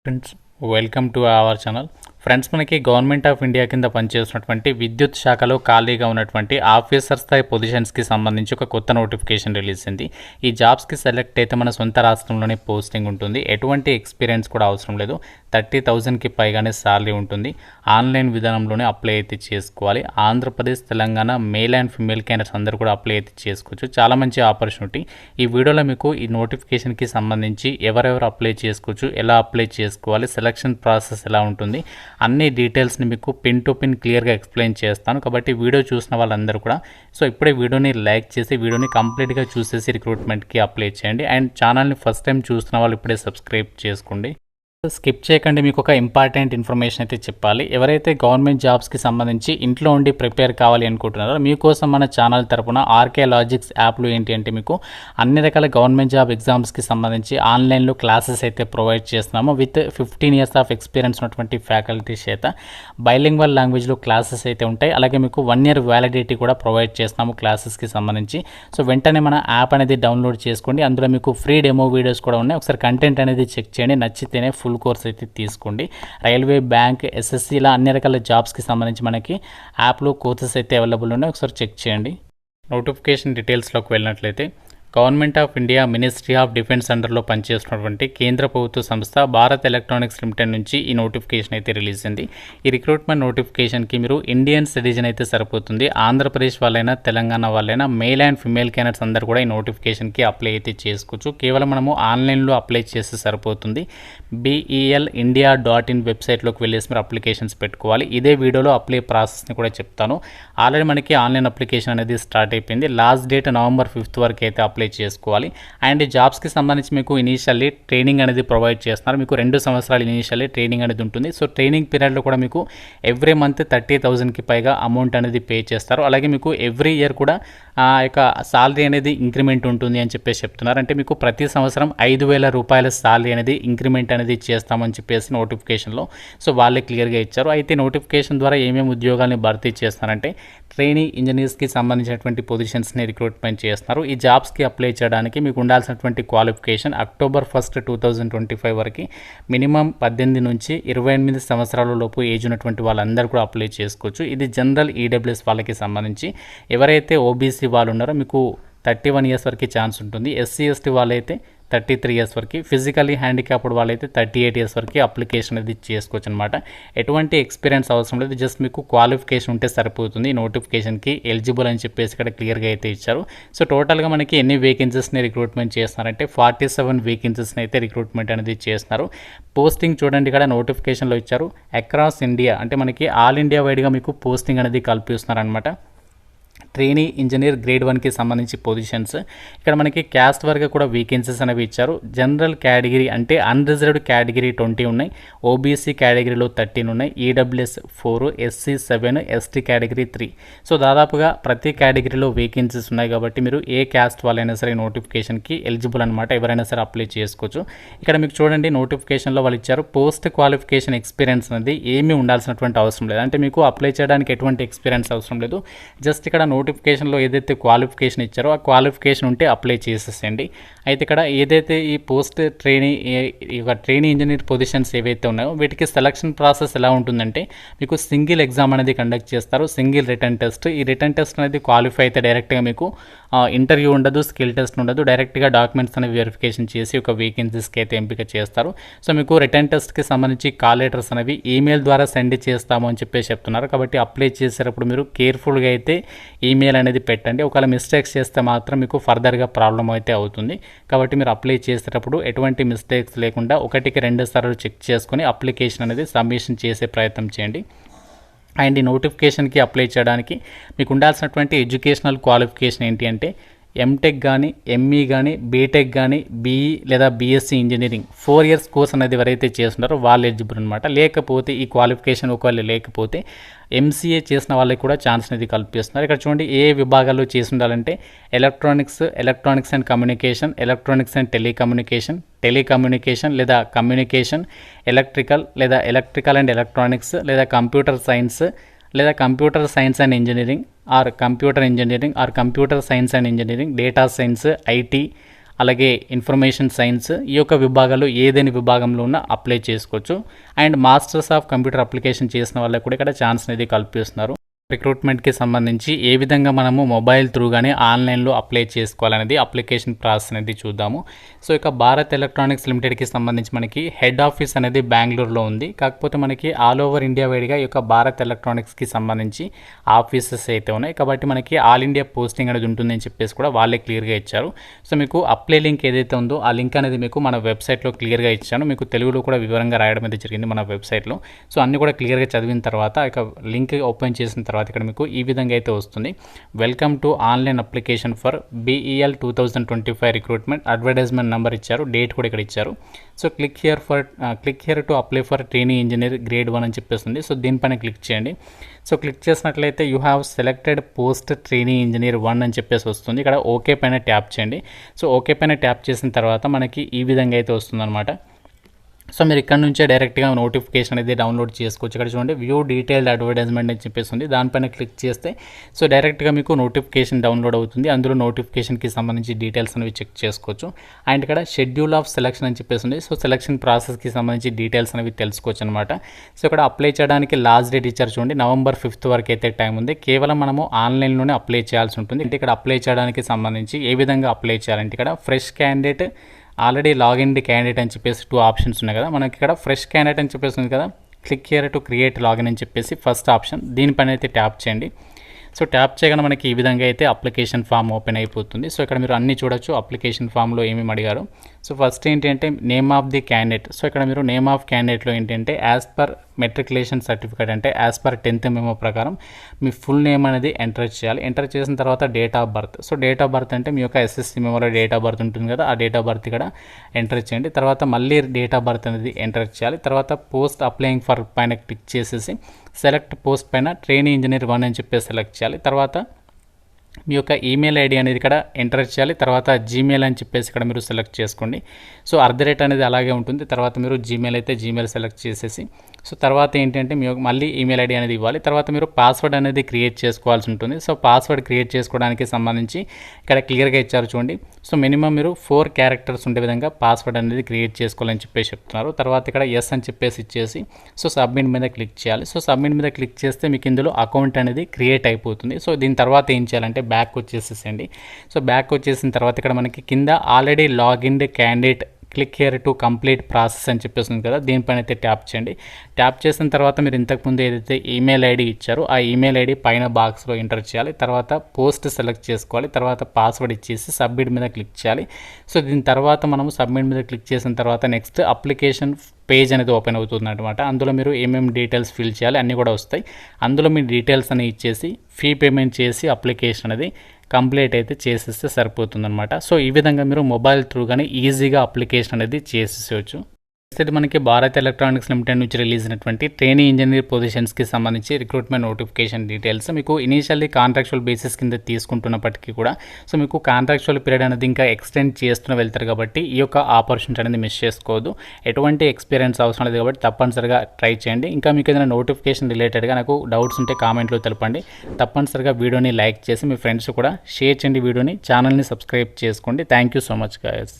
Friends, welcome to our channel. Friends, మనకి government of India కింద పనిచేస్తున్నటువంటి విద్యుత్ శాఖలో ఖాళీగా ఉన్నటువంటి ఆఫీసర్ స్థాయి పొజిషన్స్కి సంబంధించి ఒక కొత్త నోటిఫికేషన్ రిలీజ్ అయింది. ఈ జాబ్స్కి సెలెక్ట్ అయితే మన సొంత రాష్ట్రంలోనే పోస్టింగ్ ఉంటుంది. ఎటువంటి ఎక్స్పీరియన్స్ కూడా అవసరం లేదు. 30,000కి పైగానే శాలరీ ఉంటుంది. ఆన్లైన్ విధానంలోనే అప్లై అయితే చేసుకోవాలి. Andhra Pradesh, Telangana male and female candidates అందరూ కూడా అప్లై అయితే చేసుకోవచ్చు. చాలా మంచి ఆపర్చునిటీ. ఈ వీడియోలో మీకు ఈ నోటిఫికేషన్కి సంబంధించి ఎవరెవరు అప్లై చేసుకోవచ్చు, ఎలా అప్లై చేసుకోవాలి, సెలక్షన్ ప్రాసెస్ ఎలా ఉంటుంది, అన్ని డీటెయిల్స్ని మీకు పిన్ టు పిన్ క్లియర్గా ఎక్స్ప్లెయిన్ చేస్తాను. కాబట్టి వీడియో చూసిన వాళ్ళందరూ కూడా ఇప్పుడే వీడియోని లైక్ చేసి వీడియోని కంప్లీట్గా చూసేసి రిక్రూట్మెంట్కి అప్లై చేయండి. అండ్ ఛానల్ని ఫస్ట్ టైం చూస్తున్న వాళ్ళు ఇప్పుడే సబ్స్క్రైబ్ చేసుకోండి. స్కిప్ చేయకండి. మీకు ఒక ఇంపార్టెంట్ ఇన్ఫర్మేషన్ అయితే చెప్పాలి. ఎవరైతే గవర్నమెంట్ జాబ్స్కి సంబంధించి ఇంట్లో ఉండి ప్రిపేర్ కావాలి అనుకుంటున్నారో మీకోసం మన ఛానల్ తరపున ఆర్కే లాజిక్స్ యాప్లో ఏంటి అంటే మీకు అన్ని రకాల గవర్నమెంట్ జాబ్ ఎగ్జామ్స్కి సంబంధించి ఆన్లైన్లో క్లాసెస్ అయితే ప్రొవైడ్ చేస్తున్నాము. విత్ 15 years ఆఫ్ ఎక్స్పీరియన్స్ ఉన్నటువంటి ఫ్యాకల్టీస్ చేత బైలింగ్వల్ లాంగ్వేజ్లో క్లాసెస్ అయితే ఉంటాయి. అలాగే మీకు 1 year వ్యాలిడిటీ కూడా ప్రొవైడ్ చేస్తున్నాము క్లాసెస్కి సంబంధించి. వెంటనే మన యాప్ అనేది డౌన్లోడ్ చేసుకోండి. అందులో మీకు ఫ్రీ డెమో వీడియోస్ కూడా ఉన్నాయి. ఒకసారి కంటెంట్ అనేది చెక్ చేయండి. నచ్చితేనే ఫుల్ కోర్స్ అయితే తీసుకోండి. రైల్వే, బ్యాంక్, ఎస్ఎస్సి ఇలా అన్ని రకాల జాబ్స్కి సంబంధించి మనకి యాప్లో కోర్సెస్ అయితే అవైలబుల్ ఉన్నాయి. ఒకసారి చెక్ చేయండి. నోటిఫికేషన్ డీటెయిల్స్లోకి వెళ్ళినట్లయితే government of India ministry of defence అండర్లో పనిచేస్తున్నటువంటి కేంద్ర ప్రభుత్వ సంస్థ భారత్ ఎలక్ట్రానిక్స్ లిమిటెడ్ నుంచి ఈ నోటిఫికేషన్ అయితే రిలీజ్ అయింది. ఈ రిక్రూట్మెంట్ నోటిఫికేషన్కి మీరు ఇండియన్ సిటిజన్ అయితే సరిపోతుంది. ఆంధ్రప్రదేశ్ వాళ్ళైనా, తెలంగాణ వాళ్ళైనా మేల్ అండ్ ఫిమేల్ క్యాండిడేట్స్ అందరూ కూడా ఈ నోటిఫికేషన్కి అప్లై అయితే చేసుకోవచ్చు. కేవలం మనము ఆన్లైన్లో అప్లై చేస్తే సరిపోతుంది. BELindia.in వెబ్సైట్లోకి వెళ్ళేసి మీరు అప్లికేషన్స్ పెట్టుకోవాలి. ఇదే వీడియోలో అప్లై ప్రాసెస్ని కూడా చెప్తాను. ఆల్రెడీ మనకి ఆన్లైన్ అప్లికేషన్ అనేది స్టార్ట్ అయిపోయింది. లాస్ట్ డేట్ November 5th వరకు అయితే అప్లై చేసుకోవాలి. అండ్ జాబ్స్కి సంబంధించి మీకు ఇనీషియల్లీ ట్రైనింగ్ అనేది ప్రొవైడ్ చేస్తున్నారు. మీకు 2 సంవత్సరాలు ఇనీషియల్లీ ట్రైనింగ్ అనేది ఉంటుంది. ట్రైనింగ్ పీరియడ్లో కూడా మీకు ఎవ్రీ మంత్ 30,000కి పైగా అమౌంట్ అనేది పే చేస్తారు. అలాగే మీకు ఎవ్రీ ఇయర్ కూడా ఆ యొక్క సాలరీ అనేది ఇంక్రిమెంట్ ఉంటుంది అని చెప్పేసి చెప్తున్నారు. అంటే మీకు ప్రతి సంవత్సరం 5,000 రూపాయల సాలరీ అనేది ఇంక్రిమెంట్ అనేది చేస్తామని చెప్పేసి నోటిఫికేషన్లో వాళ్ళే క్లియర్గా ఇచ్చారు. అయితే నోటిఫికేషన్ ద్వారా ఏమేమి ఉద్యోగాల్ని భర్తీ చేస్తున్నారంటే ట్రైనింగ్ ఇంజనీర్స్కి సంబంధించినటువంటి పొజిషన్స్ని రిక్రూట్మెంట్ చేస్తున్నారు. ఈ జాబ్స్కి అప్లై చేయడానికి మీకు ఉండాల్సినటువంటి క్వాలిఫికేషన్ October 1st, 2025 వరకు మినిమం 18 నుంచి 28 సంవత్సరాల లోపు ఏజ్ ఉన్నటువంటి వాళ్ళందరూ కూడా అప్లై చేసుకోవచ్చు. ఇది జనరల్ ఈడబ్ల్యూఎస్ వాళ్ళకి సంబంధించి. ఎవరైతే ఓబీసీ వాళ్ళు ఉన్నారో మీకు 31 years వరకు ఛాన్స్ ఉంటుంది. SC, ST వాళ్ళైతే 33 years వరకు, ఫిజికల్లీ హ్యాండిక్యాప్డ్ వాళ్ళైతే 38 years వరకు అప్లికేషన్ అనేది చేసుకోవచ్చు అనమాట. ఎటువంటి ఎక్స్పీరియన్స్ అవసరం లేదు. జస్ట్ మీకు క్వాలిఫికేషన్ ఉంటే సరిపోతుంది. నోటిఫికేషన్కి ఎలిజిబుల్ అని చెప్పేసి ఇక్కడ క్లియర్గా అయితే ఇచ్చారు. టోటల్గా మనకి ఎన్ని వేకెన్సీస్ని రిక్రూట్మెంట్ చేస్తున్నారంటే 47 వేకెన్సీస్ని అయితే రిక్రూట్మెంట్ అనేది చేస్తున్నారు. పోస్టింగ్ చూడండి, ఇక్కడ నోటిఫికేషన్లో ఇచ్చారు. అక్రాస్ ఇండియా అంటే మనకి ఆల్ ఇండియా వైడ్గా మీకు పోస్టింగ్ అనేది కల్పిస్తున్నారు అనమాట. ట్రైనీ ఇంజనీర్ గ్రేడ్ 1కి సంబంధించి పొజిషన్స్. ఇక్కడ మనకి క్యాస్ట్ వరకు కూడా వేకెన్సీస్ అనేవి ఇచ్చారు. జనరల్ కేటగిరీ అంటే అన్రిజర్వ్డ్ కేటగిరీ 20 ఉన్నాయి. ఓబీసీ కేటగిరీలో 13 ఉన్నాయి. EWS 4, SC 7, ST category 3. దాదాపుగా ప్రతి కేటగిరీలో వేకెన్సీస్ ఉన్నాయి. కాబట్టి మీరు ఏ క్యాస్ట్ వాళ్ళైనా సరే నోటిఫికేషన్కి ఎలిజిబుల్ అనమాట. ఎవరైనా సరే అప్లై చేసుకోవచ్చు. ఇక్కడ మీకు చూడండి, నోటిఫికేషన్లో వాళ్ళు ఇచ్చారు పోస్ట్ క్వాలిఫికేషన్ ఎక్స్పీరియన్స్ అనేది ఏమీ ఉండాల్సినటువంటి అవసరం లేదు. అంటే మీకు అప్లై చేయడానికి ఎటువంటి ఎక్స్పీరియన్స్ అవసరం లేదు. జస్ట్ ఇక్కడ నోటిఫికేషన్లో ఏదైతే క్వాలిఫికేషన్ ఇచ్చారో ఆ క్వాలిఫికేషన్ ఉంటే అప్లై చేసేసండి. అయితే ఇక్కడ ఏదైతే ఈ పోస్ట్ ట్రైనీ ఇంజనీర్ పొజిషన్స్ ఏవైతే ఉన్నాయో వీటికి సెలక్షన్ ప్రాసెస్ ఎలా ఉంటుందంటే మీకు సింగిల్ ఎగ్జామ్ అనేది కండక్ట్ చేస్తారు. Single return test. ఈ రిటర్న్ టెస్ట్ అనేది క్వాలిఫై అయితే డైరెక్ట్గా మీకు ఇంటర్వ్యూ ఉండదు, స్కిల్ టెస్ట్ ఉండదు. డైరెక్ట్గా డాక్యుమెంట్స్ అనేవి వెరిఫికేషన్ చేసి ఒక వేకెన్సీస్కి అయితే ఎంపిక చేస్తారు. మీకు రిటర్న్ టెస్ట్కి సంబంధించి కాల్ లెటర్స్ అనేవి ఈమెయిల్ ద్వారా సెండ్ చేస్తాము అని చెప్పేసి చెప్తున్నారు. కాబట్టి అప్లై చేసేటప్పుడు మీరు కేర్ఫుల్గా అయితే ఈమెయిల్ అనేది పెట్టండి. ఒకవేళ మిస్టేక్స్ చేస్తే మాత్రం మీకు ఫర్దర్గా ప్రాబ్లం అయితే అవుతుంది. కాబట్టి మీరు అప్లై చేసేటప్పుడు ఎటువంటి మిస్టేక్స్ లేకుండా 1కి 2 సార్లు చెక్ చేసుకొని అప్లికేషన్ అనేది సబ్మిషన్ చేసే ప్రయత్నం చేయండి. అండ్ ఈ నోటిఫికేషన్కి అప్లై చేయడానికి మీకు ఉండాల్సినటువంటి ఎడ్యుకేషనల్ క్వాలిఫికేషన్ ఏంటి అంటే ఎంటెక్ కానీ, ఎంఈ కానీ, బీటెక్ కానీ, బీఈ లేదా బీఎస్సీ ఇంజనీరింగ్ 4 years కోర్స్ అనేది ఎవరైతే చేస్తున్నారో వాళ్ళు ఎలిజిబుల్ అనమాట. లేకపోతే ఈ క్వాలిఫికేషన్ ఒకవేళ లేకపోతే MCA చేసిన వాళ్ళకి కూడా ఛాన్స్ అనేది కల్పిస్తున్నారు. ఇక్కడ చూడండి, ఏ విభాగాల్లో చేసి ఉండాలంటే electronics and communication, electronics and telecommunication లేదా కమ్యూనికేషన్, ఎలక్ట్రికల్ అండ్ ఎలక్ట్రానిక్స్ లేదా కంప్యూటర్ సైన్స్ లేదా computer science and engineering or computer engineering or computer science and engineering, data science, IT, అలాగే ఇన్ఫర్మేషన్ సైన్స్, ఈ యొక్క విభాగాలు ఏదైనా విభాగంలో ఉన్న అప్లై చేసుకోవచ్చు. And masters of computer application చేసిన వాళ్ళకి కూడా ఇక్కడ ఛాన్స్ అనేది కల్పిస్తున్నారు. రిక్రూట్మెంట్కి సంబంధించి ఏ విధంగా మనము మొబైల్ త్రూ కానీ ఆన్లైన్లో అప్లై చేసుకోవాలనేది అప్లికేషన్ ప్రాసెస్ అనేది చూద్దాము. సో ఇక భారత్ ఎలక్ట్రానిక్స్ లిమిటెడ్కి సంబంధించి మనకి హెడ్ ఆఫీస్ అనేది బెంగళూరులో ఉంది. కాకపోతే మనకి ఆల్ ఓవర్ ఇండియా వైడ్గా ఈ యొక్క భారత్ ఎలక్ట్రానిక్స్కి సంబంధించి ఆఫీసెస్ అయితే ఉన్నాయి. కాబట్టి మనకి ఆల్ ఇండియా పోస్టింగ్ అనేది ఉంటుందని చెప్పేసి కూడా వాళ్ళే క్లియర్గా ఇచ్చారు. సో మీకు అప్లై లింక్ ఏదైతే ఉందో ఆ లింక్ అనేది మీకు మన వెబ్సైట్లో క్లియర్గా ఇచ్చాను. మీకు తెలుగులో కూడా వివరంగా రాయడం అయితే జరిగింది మన వెబ్సైట్లో. సో అన్ని కూడా క్లియర్గా చదివిన తర్వాత ఇక లింక్ ఓపెన్ చేసిన తర్వాత ఇక్కడ మీకు ఈ విధంగా అయితే వస్తుంది. Welcome to online application for BEL 2025 recruitment, advertisement number ఇచ్చారు, డేట్ కూడా ఇక్కడ ఇచ్చారు. So click here to apply for training engineer grade 1 అని చెప్పేస్తుంది. సో దీనిపైన క్లిక్ చేయండి. సో క్లిక్ చేసినట్లయితే you have selected post training engineer 1 అని చెప్పేసి వస్తుంది. ఇక్కడ ఓకే పైన ట్యాప్ చేయండి. సో ఓకే పైన ట్యాప్ చేసిన తర్వాత మనకి ఈ విధంగా అయితే వస్తుందన్నమాట. సో మీరు ఇక్కడ నుంచే డైరెక్ట్గా నోటిఫికేషన్ అనేది డౌన్లోడ్ చేసుకోవచ్చు. ఇక్కడ చూడండి వ్యూ డీటెయిల్డ్ అడ్వర్టైజ్మెంట్ అని చెప్పేసి ఉంది. దానిపైన క్లిక్ చేస్తే సో డైరెక్ట్గా మీకు నోటిఫికేషన్ డౌన్లోడ్ అవుతుంది. అందులో నోటిఫికేషన్కి సంబంధించి డీటెయిల్స్ అనేవి చెక్ చేసుకోవచ్చు. అండ్ ఇక్కడ షెడ్యూల్ ఆఫ్ సెలక్షన్ అని చెప్పేసి ఉంది. సో సెలక్షన్ ప్రాసెస్కి సంబంధించి డీటెయిల్స్ అనేవి తెలుసుకోవచ్చు అనమాట. సో ఇక్కడ అప్లై చేయడానికి లాస్ట్ డేట్ ఇచ్చారు చూడండి, November 5th వరకు అయితే టైం ఉంది. కేవలం మనము ఆన్లైన్లోనే అప్లై చేయాల్సి ఉంటుంది. అంటే ఇక్కడ అప్లై చేయడానికి సంబంధించి ఏ విధంగా అప్లై చేయాలంటే ఇక్కడ fresh candidate, already login candidate అని చెప్పేసి 2 ఆప్షన్స్ ఉన్నాయి కదా. మనకి ఇక్కడ ఫ్రెష్ క్యాండిడేట్ అని చెప్పేసి ఉంది కదా, click here to create login అని చెప్పేసి ఫస్ట్ ఆప్షన్, దీనిపైన అయితే ట్యాప్ చేయండి. సో ట్యాప్ చేయగానే మనకి ఈ విధంగా అయితే అప్లికేషన్ ఫామ్ ఓపెన్ అయిపోతుంది. సో ఇక్కడ మీరు అన్ని చూడొచ్చు అప్లికేషన్ ఫామ్లో ఏమేమి అడిగారు. సో ఫస్ట్ ఏంటంటే name of the candidate. So ఇక్కడ మీరు నేమ్ ఆఫ్ క్యాండిడేట్లో ఏంటంటే యాజ్ పర్ మెట్రికులేషన్ సర్టిఫికేట్ అంటే యాజ్ పర్ 10th మెమో ప్రకారం మీ ఫుల్ నేమ్ అనేది ఎంటర్ చేయాలి. ఎంటర్ చేసిన తర్వాత date of birth. So date of birth అంటే మీ యొక్క SSC మెమోలో డేట్ ఆఫ్ బర్త్ ఉంటుంది కదా, ఆ డేట్ ఆఫ్ బర్త్ ఇక్కడ ఎంటర్ చేయండి. తర్వాత మళ్ళీ డేట్ ఆఫ్ బర్త్ అనేది ఎంటర్ చేయాలి. తర్వాత పోస్ట్ అప్లయింగ్ ఫర్ పైన క్లిక్ చేసేసి సెలెక్ట్ పోస్ట్ పైన ట్రైనింగ్ ఇంజనీర్ 1 అని చెప్పేసి సెలెక్ట్ చేయాలి. తర్వాత మీ యొక్క ఈమెయిల్ ఐడి అనేది ఇక్కడ ఎంటర్ చేయాలి. తర్వాత జీమెయిల్ అని చెప్పేసి ఇక్కడ మీరు సెలెక్ట్ చేసుకోండి. సో @ అనేది అలాగే ఉంటుంది. తర్వాత మీరు జీమెయిల్ అయితే జీమెయిల్ సెలెక్ట్ చేసేసి సో తర్వాత ఏంటంటే మీ మళ్ళీ ఈమెయిల్ ఐడి అనేది ఇవ్వాలి. తర్వాత మీరు పాస్వర్డ్ అనేది క్రియేట్ చేసుకోవాల్సి ఉంటుంది. సో పాస్వర్డ్ క్రియేట్ చేసుకోవడానికి సంబంధించి ఇక్కడ క్లియర్గా ఇచ్చారు చూడండి. సో మినిమం మీరు 4 క్యారెక్టర్స్ ఉండే విధంగా పాస్వర్డ్ అనేది క్రియేట్ చేసుకోవాలని చెప్పేసి చెప్తున్నారు. తర్వాత ఇక్కడ ఎస్ అని చెప్పేసి ఇచ్చేసి సో సబ్మిట్ మీద క్లిక్ చేయాలి. సో సబ్మిట్ మీద క్లిక్ చేస్తే మీకు ఇందులో అకౌంట్ అనేది క్రియేట్ అయిపోతుంది. సో దీని తర్వాత ఏం చేయాలంటే బ్యాక్ వచ్చేసేసండి. సో బ్యాక్ వచ్చేసిన తర్వాత ఇక్కడ మనకి కింద already login candidate click here to complete process అని చెప్పేస్తుంది కదా, దీనిపైన అయితే ట్యాప్ చేయండి. ట్యాప్ చేసిన తర్వాత మీరు ఇంతకుముందు ఏదైతే ఈమెయిల్ ఐడి ఇచ్చారో ఆ ఈమెయిల్ ఐడి పైన బాక్స్లో ఎంటర్ చేయాలి. తర్వాత పోస్ట్ సెలెక్ట్ చేసుకోవాలి. తర్వాత పాస్వర్డ్ ఇచ్చేసి సబ్మిట్ మీద క్లిక్ చేయాలి. సో దీని తర్వాత మనము సబ్మిట్ మీద క్లిక్ చేసిన తర్వాత నెక్స్ట్ అప్లికేషన్ పేజ్ అనేది ఓపెన్ అవుతుంది అనమాట. అందులో మీరు ఏమేమి డీటెయిల్స్ ఫిల్ చేయాలి అన్నీ కూడా వస్తాయి. అందులో మీ డీటెయిల్స్ అని ఇచ్చేసి ఫీ పేమెంట్ చేసి అప్లికేషన్ అనేది కంప్లీట్ అయితే చేసేస్తే సరిపోతుందన్నమాట. సో ఈ విధంగా మీరు మొబైల్ త్రూ కానీ ఈజీగా అప్లికేషన్ అనేది చేసేసేయచ్చు. ఇది మనకి భారత్ ఎలక్ట్రానిక్స్ లిమిటెడ్ నుంచి రిలీజ్ అయినటువంటి ట్రైనింగ్ ఇంజనీర్ పొజిషన్స్కి సంబంధించి రిక్రూట్మెంట్ నోటిఫికేషన్ డీటెయిల్స్. మీకు ఇనీషియల్లీ కాంట్రాక్చువల్ బేసిస్ కింద తీసుకుంటున్నప్పటికీ కూడా సో మీకు కాంట్రాక్చువల్ పీరియడ్ అనేది ఇంకా ఎక్స్టెండ్ చేస్తూ వెళ్తారు కాబట్టి ఈ యొక్క ఆపర్చునిటీ అనేది మిస్ చేసుకోవద్దు. ఎటువంటి ఎక్స్పీరియన్స్ అవసరం లేదు కాబట్టి తప్పనిసరిగా ట్రై చేయండి. ఇంకా మీకు ఏదైనా నోటిఫికేషన్ రిలేటెడ్గా నాకు డౌట్స్ ఉంటే కామెంట్లో తెలపండి. తప్పనిసరిగా వీడియోని లైక్ చేసి మీ ఫ్రెండ్స్ కూడా షేర్ చేయండి. వీడియోని ఛానల్ని సబ్స్క్రైబ్ చేసుకోండి. Thank you so much guys.